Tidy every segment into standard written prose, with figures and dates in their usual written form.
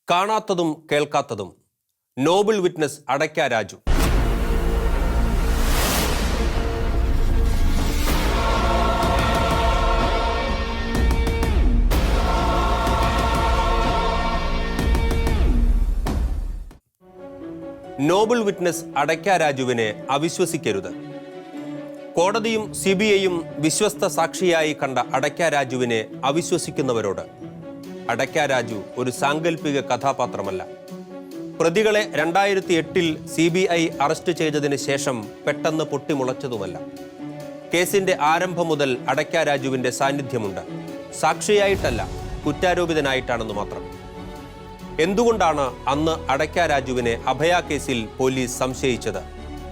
കാണാത്തതും കേൾക്കാത്തതും Noble witness അടയ്ക്ക Raju. Noble witness അടയ്ക്ക രാജുവിനെ അവിശ്വസിക്കരുത്. കോടതിയും CBIയും വിശ്വസ്ത സാക്ഷിയായി കണ്ട അടയ്ക്ക രാജുവിനെ അവിശ്വസിക്കുന്നവരോട് അടയ്ക്ക രാജു ഒരു സാങ്കല്പിക കഥാപാത്രമല്ല. പ്രതികളെ 2008 CBI അറസ്റ്റ് ചെയ്തതിന് ശേഷം പെട്ടെന്ന് പൊട്ടിമുളച്ചതുമല്ല. കേസിന്റെ ആരംഭം മുതൽ അടയ്ക്ക രാജുവിന്റെ സാന്നിധ്യമുണ്ട്. സാക്ഷിയായിട്ടല്ല, കുറ്റാരോപിതനായിട്ടാണെന്ന് മാത്രം. എന്തുകൊണ്ടാണ് അന്ന് അടയ്ക്ക രാജുവിനെ അഭയ കേസിൽ പോലീസ് സംശയിച്ചത്,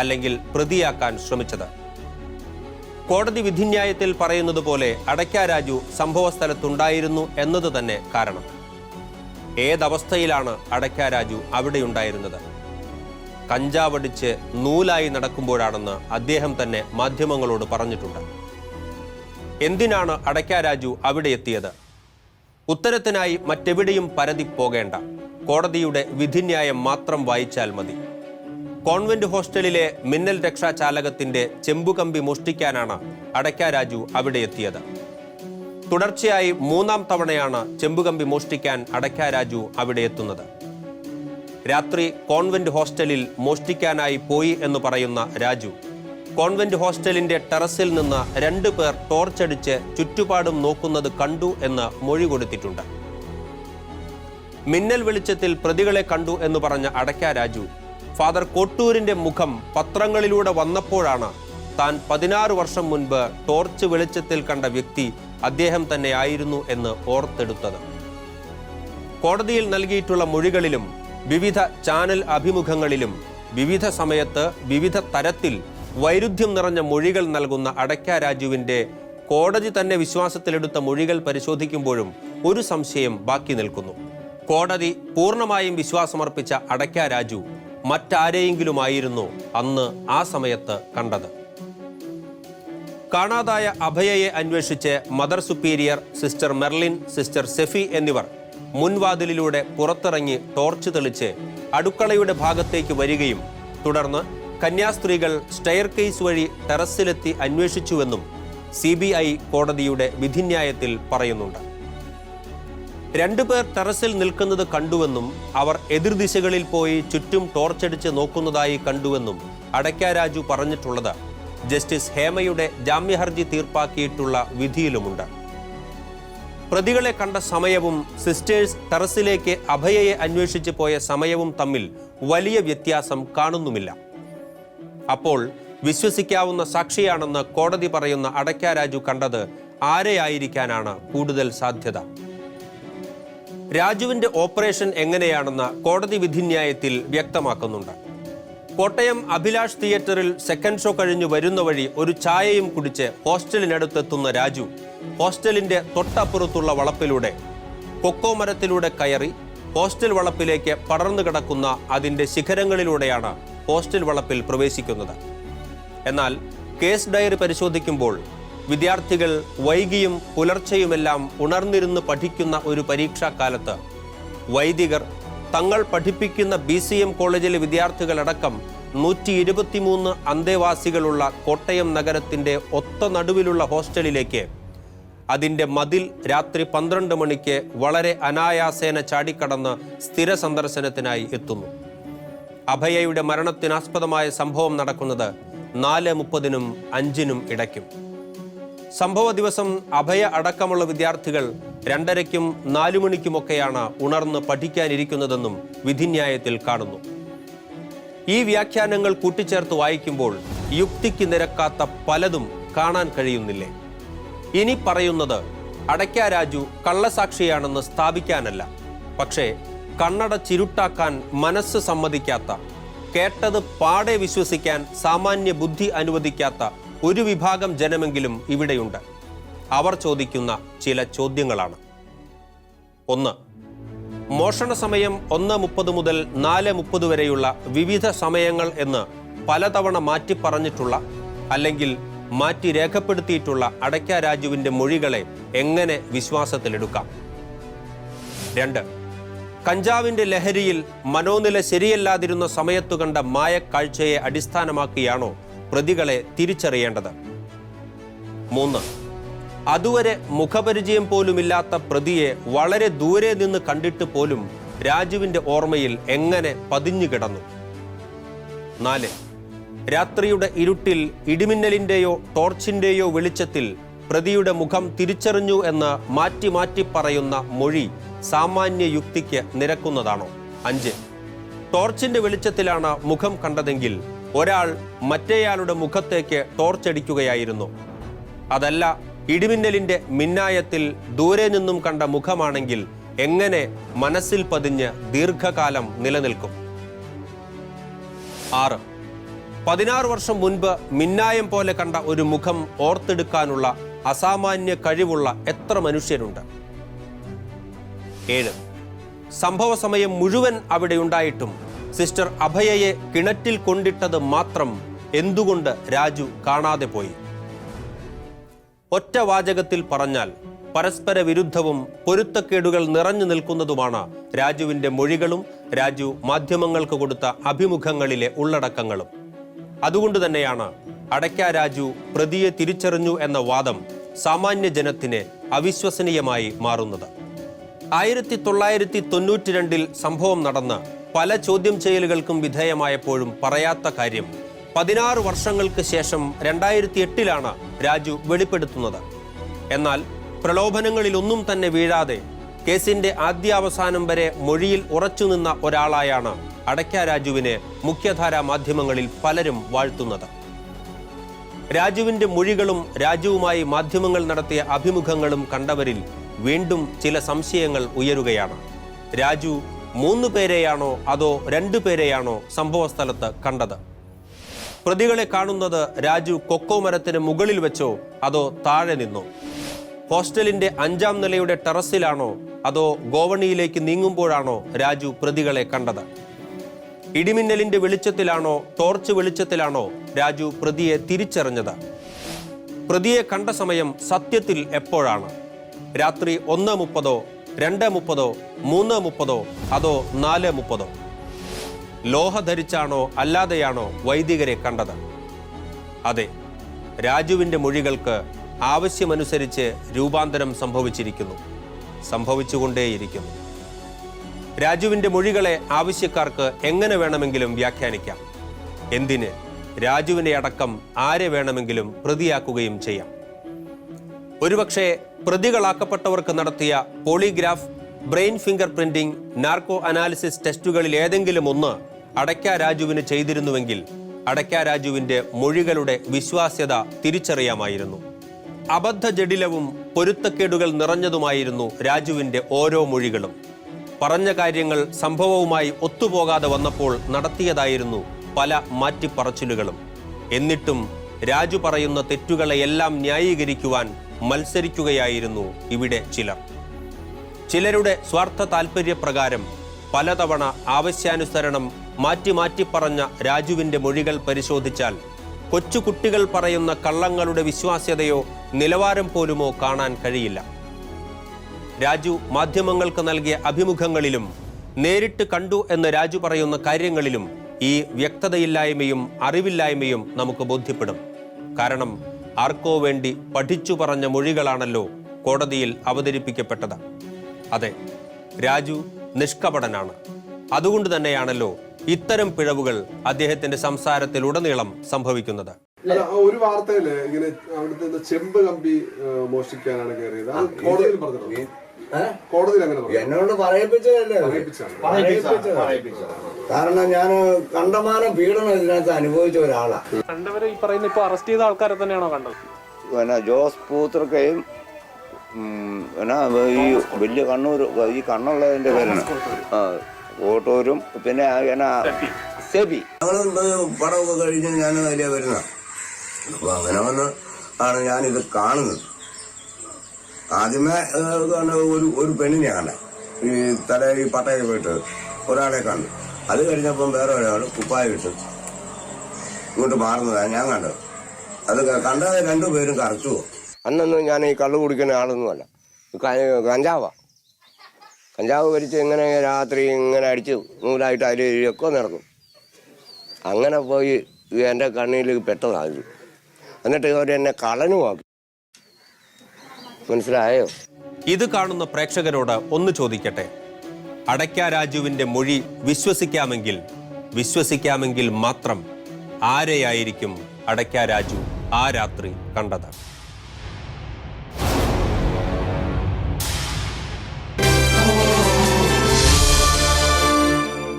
അല്ലെങ്കിൽ പ്രതിയാക്കാൻ ശ്രമിച്ചത്? കോടതി വിധിന്യായത്തിൽ പറയുന്നത് പോലെ അടയ്ക്ക രാജു സംഭവസ്ഥലത്തുണ്ടായിരുന്നു എന്നത് തന്നെ കാരണം. ഏതവസ്ഥയിലാണ് അടയ്ക്ക രാജു അവിടെയുണ്ടായിരുന്നത്? കഞ്ചാവടിച്ച് നൂലായി നടക്കുമ്പോഴാണെന്ന് അദ്ദേഹം തന്നെ മാധ്യമങ്ങളോട് പറഞ്ഞിട്ടുണ്ട്. എന്തിനാണ് അടയ്ക്ക രാജു അവിടെ എത്തിയത്? ഉത്തരത്തിനായി മറ്റെവിടെയും പരതി പോകേണ്ട. കോടതിയുടെ വിധിന്യായം മാത്രം വായിച്ചാൽ മതി. കോൺവെന്റ് ഹോസ്റ്റലിലെ മിന്നൽ രക്ഷാചാലകത്തിന്റെ ചെമ്പുകമ്പി മോഷ്ടിക്കാനാണ് അടയ്ക്ക രാജു അവിടെ എത്തിയത്. തുടർച്ചയായി 3-ാം തവണയാണ് ചെമ്പുകമ്പി മോഷ്ടിക്കാൻ അടയ്ക്ക രാജു അവിടെ എത്തുന്നത്. രാത്രി കോൺവെന്റ് ഹോസ്റ്റലിൽ മോഷ്ടിക്കാനായി പോയി എന്ന് പറയുന്ന രാജു കോൺവെന്റ് ഹോസ്റ്റലിന്റെ ടെറസിൽ നിന്ന് 2 പേർ ടോർച്ചടിച്ച് ചുറ്റുപാടും നോക്കുന്നത് കണ്ടു എന്ന് മൊഴി കൊടുത്തിട്ടുണ്ട്. മിന്നൽ വെളിച്ചത്തിൽ പ്രതികളെ കണ്ടു എന്ന് പറഞ്ഞ അടയ്ക്ക രാജു ഫാദർ കോട്ടൂരിന്റെ മുഖം പത്രങ്ങളിലൂടെ വന്നപ്പോഴാണ് താൻ 16 വർഷം മുൻപ് ടോർച്ച് വെളിച്ചത്തിൽ കണ്ട വ്യക്തി അദ്ദേഹം തന്നെ ആയിരുന്നു എന്ന് ഓർത്തെടുത്തത്. കോടതിയിൽ നൽകിയിട്ടുള്ള മൊഴികളിലും വിവിധ ചാനൽ അഭിമുഖങ്ങളിലും വിവിധ സമയത്ത് വിവിധ തരത്തിൽ വൈരുദ്ധ്യം നിറഞ്ഞ മൊഴികൾ നൽകുന്ന അടയ്ക്ക രാജുവിന്റെ കോടതി തന്നെ വിശ്വാസത്തിലെടുത്ത മൊഴികൾ പരിശോധിക്കുമ്പോഴും ഒരു സംശയം ബാക്കി നിൽക്കുന്നു. കോടതി പൂർണ്ണമായും വിശ്വാസമർപ്പിച്ച അടയ്ക്ക രാജു മറ്റാരെയെങ്കിലുമായിരുന്നു അന്ന് ആ സമയത്ത് കണ്ടത്. കാണാതായ അഭയയെ അന്വേഷിച്ച് mother superior, sister Merlin, sister Sephy എന്നിവർ മുൻവാതിലിലൂടെ പുറത്തിറങ്ങി ടോർച്ച് തെളിച്ച് അടുക്കളയുടെ ഭാഗത്തേക്ക് വരികയും തുടർന്ന് കന്യാസ്ത്രീകൾ സ്റ്റെയർ കേസ് വഴി ടെറസിലെത്തി അന്വേഷിച്ചുവെന്നും CBI കോടതിയുടെ വിധിന്യായത്തിൽ പറയുന്നുണ്ട്. 2 പേർ ടെറസിൽ നിൽക്കുന്നത് കണ്ടുവെന്നും അവർ എതിർദിശകളിൽ പോയി ചുറ്റും ടോർച്ചടിച്ച് നോക്കുന്നതായി കണ്ടുവെന്നും അടയ്ക്ക രാജു പറഞ്ഞിട്ടുള്ളത് ജസ്റ്റിസ് ഹേമയുടെ ജാമ്യഹർജി തീർപ്പാക്കിയിട്ടുള്ള വിധിയിലുമുണ്ട്. പ്രതികളെ കണ്ട സമയവും സിസ്റ്റേഴ്സ് ടെറസിലേക്ക് അഭയയെ അന്വേഷിച്ച് പോയ സമയവും തമ്മിൽ വലിയ വ്യത്യാസം കാണുന്നുമില്ല. അപ്പോൾ വിശ്വസിക്കാവുന്ന സാക്ഷിയാണെന്ന് കോടതി പറയുന്ന അടയ്ക്ക രാജു കണ്ടത് ആരെയായിരിക്കാനാണ് കൂടുതൽ സാധ്യത? രാജുവിന്റെ ഓപ്പറേഷൻ എങ്ങനെയാണെന്ന് കോടതി വിധിന്യായത്തിൽ വ്യക്തമാക്കുന്നുണ്ട്. കോട്ടയം അഭിലാഷ് തിയേറ്ററിൽ സെക്കൻഡ് ഷോ കഴിഞ്ഞു വരുന്ന വഴി ഒരു ചായയും കുടിച്ച് ഹോസ്റ്റലിനടുത്തെത്തുന്ന രാജു ഹോസ്റ്റലിന്റെ തൊട്ടപ്പുറത്തുള്ള വളപ്പിലൂടെ കൊക്കോ മരത്തിലൂടെ കയറി ഹോസ്റ്റൽ വളപ്പിലേക്ക് പടർന്നു കിടക്കുന്ന അതിന്റെ ശിഖരങ്ങളിലൂടെയാണ് ഹോസ്റ്റൽ വളപ്പിൽ പ്രവേശിക്കുന്നത്. എന്നാൽ കേസ് ഡയറി പരിശോധിക്കുമ്പോൾ വിദ്യാർത്ഥികൾ വൈകിയും പുലർച്ചെയുമെല്ലാം ഉണർന്നിരുന്ന് പഠിക്കുന്ന ഒരു പരീക്ഷാക്കാലത്ത് വൈദികർ തങ്ങൾ പഠിപ്പിക്കുന്ന BCM കോളേജിലെ വിദ്യാർത്ഥികളടക്കം 123 അന്തേവാസികളുള്ള കോട്ടയം നഗരത്തിന്റെ ഒത്ത നടുവിലുള്ള ഹോസ്റ്റലിലേക്ക് അതിൻ്റെ മതിൽ രാത്രി 12 മണിക്ക് വളരെ അനായാസേന ചാടിക്കടന്ന് സ്ഥിര സന്ദർശനത്തിനായി എത്തുന്നു. അഭയയുടെ മരണത്തിനാസ്പദമായ സംഭവം നടക്കുന്നത് 4:30-നും 5-നും ഇടയ്ക്കും. സംഭവ ദിവസം അഭയ അടക്കമുള്ള വിദ്യാർത്ഥികൾ 2:30-നും 4 മണിക്കുമൊക്കെയാണ് ഉണർന്ന് പഠിക്കാനിരിക്കുന്നതെന്നും വിധിന്യായത്തിൽ കാണുന്നു. ഈ വ്യാഖ്യാനങ്ങൾ കൂട്ടിച്ചേർത്ത് വായിക്കുമ്പോൾ യുക്തിക്ക് നിരക്കാത്ത പലതും കാണാൻ കഴിയുന്നില്ലേ? ഇനി പറയുന്നത് അടയ്ക്ക രാജു കള്ളസാക്ഷിയാണെന്ന് സ്ഥാപിക്കാനല്ല, പക്ഷേ കണ്ണട ചിരുട്ടാക്കാൻ മനസ്സ് സമ്മതിക്കാത്ത, കേട്ടത് പാടെ വിശ്വസിക്കാൻ സാമാന്യ ബുദ്ധി അനുവദിക്കാത്ത ഒരു വിഭാഗം ജനമെങ്കിലും ഇവിടെയുണ്ട്. അവർ ചോദിക്കുന്ന ചില ചോദ്യങ്ങളാണ്. 1. മോഷണ സമയം 1:30 മുതൽ 4:30 വരെയുള്ള വിവിധ സമയങ്ങൾ എന്ന് പലതവണ മാറ്റി പറഞ്ഞിട്ടുള്ള അല്ലെങ്കിൽ മാറ്റി രേഖപ്പെടുത്തിയിട്ടുള്ള അടയ്ക്ക രാജുവിന്റെ മൊഴികളെ എങ്ങനെ വിശ്വാസത്തിലെടുക്കാം? 2. കഞ്ചാവിന്റെ ലഹരിയിൽ മനോനില ശരിയല്ലാതിരുന്ന സമയത്തു കണ്ട മായക്കാഴ്ചയെ അടിസ്ഥാനമാക്കിയാണോ പ്രതികളെ തിരിച്ചറിയേണ്ടത്? 3. അതുവരെ മുഖപരിചയം പോലുമില്ലാത്ത പ്രതിയെ വളരെ ദൂരെ നിന്ന് കണ്ടിട്ട് പോലും രാജുവിന്റെ ഓർമ്മയിൽ എങ്ങനെ പതിഞ്ഞുകിടന്നു? 4. രാത്രിയുടെ ഇരുട്ടിൽ ഇടിമിന്നലിന്റെയോ ടോർച്ചിന്റെയോ വെളിച്ചത്തിൽ പ്രതിയുടെ മുഖം തിരിച്ചറിഞ്ഞു എന്ന് മാറ്റി മാറ്റി പറയുന്ന മൊഴി സാമാന്യ യുക്തിക്ക് നിരക്കുന്നതാണോ? 5. ടോർച്ചിന്റെ വെളിച്ചത്തിലാണ് മുഖം കണ്ടതെങ്കിൽ ഒരാൾ മറ്റേയാളുടെ മുഖത്തേക്ക് ടോർച്ചടിക്കുകയായിരുന്നു. അതല്ല, ഇടിമിന്നലിന്റെ മിന്നായത്തിൽ ദൂരെ നിന്നും കണ്ട മുഖമാണെങ്കിൽ എങ്ങനെ മനസ്സിൽ പതിഞ്ഞ് ദീർഘകാലം നിലനിൽക്കും? 6. 16 വർഷം മുൻപ് മിന്നായം പോലെ കണ്ട ഒരു മുഖം ഓർത്തെടുക്കാനുള്ള അസാമാന്യ കഴിവുള്ള എത്ര മനുഷ്യരുണ്ട്? 7. സംഭവ സമയം മുഴുവൻ അവിടെ ഉണ്ടായിട്ടും സിസ്റ്റർ അഭയയെ കിണറ്റിൽ കൊണ്ടിട്ടത് മാത്രം എന്തുകൊണ്ട് രാജു കാണാതെ പോയി? ഒറ്റ വാചകത്തിൽ പറഞ്ഞാൽ പരസ്പര വിരുദ്ധവും പൊരുത്തക്കേടുകൾ നിറഞ്ഞു നിൽക്കുന്നതുമാണ് രാജുവിന്റെ മൊഴികളും രാജു മാധ്യമങ്ങൾക്ക് കൊടുത്ത അഭിമുഖങ്ങളിലെ ഉള്ളടക്കങ്ങളും. അതുകൊണ്ട് തന്നെയാണ് അടയ്ക്ക രാജു പ്രതിയെ തിരിച്ചറിഞ്ഞു എന്ന വാദം സാമാന്യ ജനത്തിന് അവിശ്വസനീയമായി മാറുന്നത്. 1992 സംഭവം നടന്ന് പല ചോദ്യം ചെയ്യലുകൾക്കും വിധേയമായപ്പോഴും പറയാത്ത കാര്യം 16 വർഷങ്ങൾക്ക് ശേഷം 2008 രാജു വെളിപ്പെടുത്തുന്നത്. എന്നാൽ പ്രലോഭനങ്ങളിലൊന്നും തന്നെ വീഴാതെ കേസിന്റെ ആദ്യാവസാനം വരെ മൊഴിയിൽ ഉറച്ചുനിന്ന ഒരാളായാണ് അടയ്ക്ക രാജുവിനെ മുഖ്യധാരാ മാധ്യമങ്ങളിൽ പലരും വാഴ്ത്തുന്നത്. രാജുവിന്റെ മൊഴികളും രാജുവുമായി മാധ്യമങ്ങൾ നടത്തിയ അഭിമുഖങ്ങളും കണ്ടവരിൽ വീണ്ടും ചില സംശയങ്ങൾ ഉയരുകയാണ്. രാജു 3 പേരെയാണോ അതോ 2 പേരെയാണോ സംഭവസ്ഥലത്ത് കണ്ടത്? പ്രതികളെ കാണുന്നത് രാജു കൊക്കോ മരത്തിന് മുകളിൽ വെച്ചോ അതോ താഴെ നിന്നോ? ഹോസ്റ്റലിന്റെ 5ാം നിലയുടെ ടെറസിലാണോ അതോ ഗോവണിയിലേക്ക് നീങ്ങുമ്പോഴാണോ രാജു പ്രതികളെ കണ്ടത്? ഇടിമിന്നലിന്റെ വെളിച്ചത്തിലാണോ ടോർച്ച് വെളിച്ചത്തിലാണോ രാജു പ്രതിയെ തിരിച്ചറിഞ്ഞത്? പ്രതിയെ കണ്ട സമയം സത്യത്തിൽ എപ്പോഴാണ്? രാത്രി 1:30, 2:30, 3:30 അതോ 4:30? ലോഹ ധരിച്ചാണോ അല്ലാതെയാണോ വൈദികരെ കണ്ടത്? അതെ, രാജുവിന്റെ മൊഴികൾക്ക് ആവശ്യമനുസരിച്ച് രൂപാന്തരം സംഭവിച്ചുകൊണ്ടേയിരിക്കുന്നു. രാജുവിന്റെ മൊഴികളെ ആവശ്യക്കാർക്ക് എങ്ങനെ വേണമെങ്കിലും വ്യാഖ്യാനിക്കാം. എന്തിന്, രാജുവിനെ അടക്കം ആരെ വേണമെങ്കിലും പ്രതിയാക്കുകയും ചെയ്യാം. ഒരുപക്ഷെ പ്രതികളാക്കപ്പെട്ടവർക്ക് നടത്തിയ polygraph, brain finger printing, narco analysis ടെസ്റ്റുകളിൽ ഏതെങ്കിലും ഒന്ന് അടയ്ക്ക രാജുവിന് ചെയ്തിരുന്നുവെങ്കിൽ അടയ്ക്ക രാജുവിന്റെ മൊഴികളുടെ വിശ്വാസ്യത തിരിച്ചറിയാമായിരുന്നു. അബദ്ധജടിലവും പൊരുത്തക്കേടുകൾ നിറഞ്ഞതുമായിരുന്നു രാജുവിന്റെ ഓരോ മൊഴികളും. പറഞ്ഞ കാര്യങ്ങൾ സംഭവവുമായി ഒത്തുപോകാതെ വന്നപ്പോൾ നടത്തിയതായിരുന്നു പല മാറ്റിപ്പറച്ചിലുകളും. എന്നിട്ടും രാജു പറയുന്ന തെറ്റുകളെയെല്ലാം ന്യായീകരിക്കുവാൻ മത്സരിക്കുകയായിരുന്നു ഇവിടെ ചിലരുടെ സ്വാർത്ഥ താൽപര്യപ്രകാരം പലതവണ ആവശ്യാനുസരണം മാറ്റി പറഞ്ഞ രാജുവിന്റെ മൊഴികൾ പരിശോധിച്ചാൽ കൊച്ചുകുട്ടികൾ പറയുന്ന കള്ളങ്ങളുടെ വിശ്വാസ്യതയോ നിലവാരം പോലുമോ കാണാൻ കഴിയില്ല. രാജു മാധ്യമങ്ങൾക്ക് നൽകിയ അഭിമുഖങ്ങളിലും നേരിട്ട് കണ്ടു എന്ന് രാജു പറയുന്ന കാര്യങ്ങളിലും ഈ വ്യക്തതയില്ലായ്മയും അറിവില്ലായ്മയും നമുക്ക് ബോധ്യപ്പെടും. കാരണം ആർക്കോ വേണ്ടി പഠിച്ചു പറഞ്ഞ മൊഴികളാണല്ലോ കോടതിയിൽ അവതരിപ്പിക്കപ്പെട്ടത്. അതെ, രാജു നിഷ്കപടനാണ്. അതുകൊണ്ട് തന്നെയാണല്ലോ ഇത്തരം പിഴവുകൾ അദ്ദേഹത്തിന്റെ സംസാരത്തിലുടനീളം സംഭവിക്കുന്നത്. ഒരു വാർത്തയില് ഇങ്ങനെ അവിടുത്തെ ചെമ്പ് കമ്പി മോഷ്ടിക്കാനാണ് കയറിയത്. കോടതിയിൽ പറഞ്ഞു. കോടതിയിൽ അങ്ങനെ എന്നോട് പറയിപ്പിച്ചതല്ലേ. കാരണം ഞാൻ കണ്ടമാനം പീഡനം ഇതിനകത്ത് അനുഭവിച്ച ഒരാളാണ്. കണ്ടവരെ ഈ പറയുന്ന ഇപ്പൊ അറസ്റ്റ് ചെയ്ത ആൾക്കാരെ തന്നെയാണോ കണ്ടത്? പിന്നെ ജോസ് പൂത്രക്കയും ഈ വലിയ കണ്ണൂർ, ഈ കണ്ണുള്ളതിന്റെ പേരാണ് കോട്ടൂരും, പിന്നെ സെബി. ഞങ്ങൾ പടമൊക്കെ കഴിഞ്ഞ് ഞാൻ അതിലേ വരുന്ന. അപ്പൊ അങ്ങനെ വന്ന് ആണ് ഞാനിത് കാണുന്നത്. ആദ്യമേ ഒരു പെണ്ണിനെ കണ്ട, ഈ ഈ പട്ടയൊക്കെ പോയിട്ട് ഒരാളെ കണ്ടു. അത് കഴിഞ്ഞപ്പം വേറെ ഒരാൾ കുപ്പായ ഇട്ട് ഇങ്ങോട്ട് മാറുന്നതാണ് ഞാൻ കണ്ടത്. അത് കണ്ടത് 2 പേരും കറച്ചു പോകും. അന്നൊന്നും ഞാൻ ഈ കള്ളു കുടിക്കുന്ന ആളൊന്നുമല്ല, കഞ്ചാവാ. കഞ്ചാവ് വലിച്ച് ഇങ്ങനെ രാത്രി ഇങ്ങനെ അടിച്ച് നൂലായിട്ട് അതിലൊക്കെ നടക്കും. അങ്ങനെ പോയി എൻ്റെ കണ്ണിൽ പെട്ടതാണ്. എന്നിട്ട് അവർ എന്നെ കളനുമാക്കി. മനസ്സിലായോ? ഇത് കാണുന്ന പ്രേക്ഷകരോട് ഒന്ന് ചോദിക്കട്ടെ, അടയ്ക്ക രാജുവിന്റെ മൊഴി വിശ്വസിക്കാമെങ്കിൽ മാത്രം ആരെയായിരിക്കും അടയ്ക്ക രാജു ആ രാത്രി കണ്ടത്?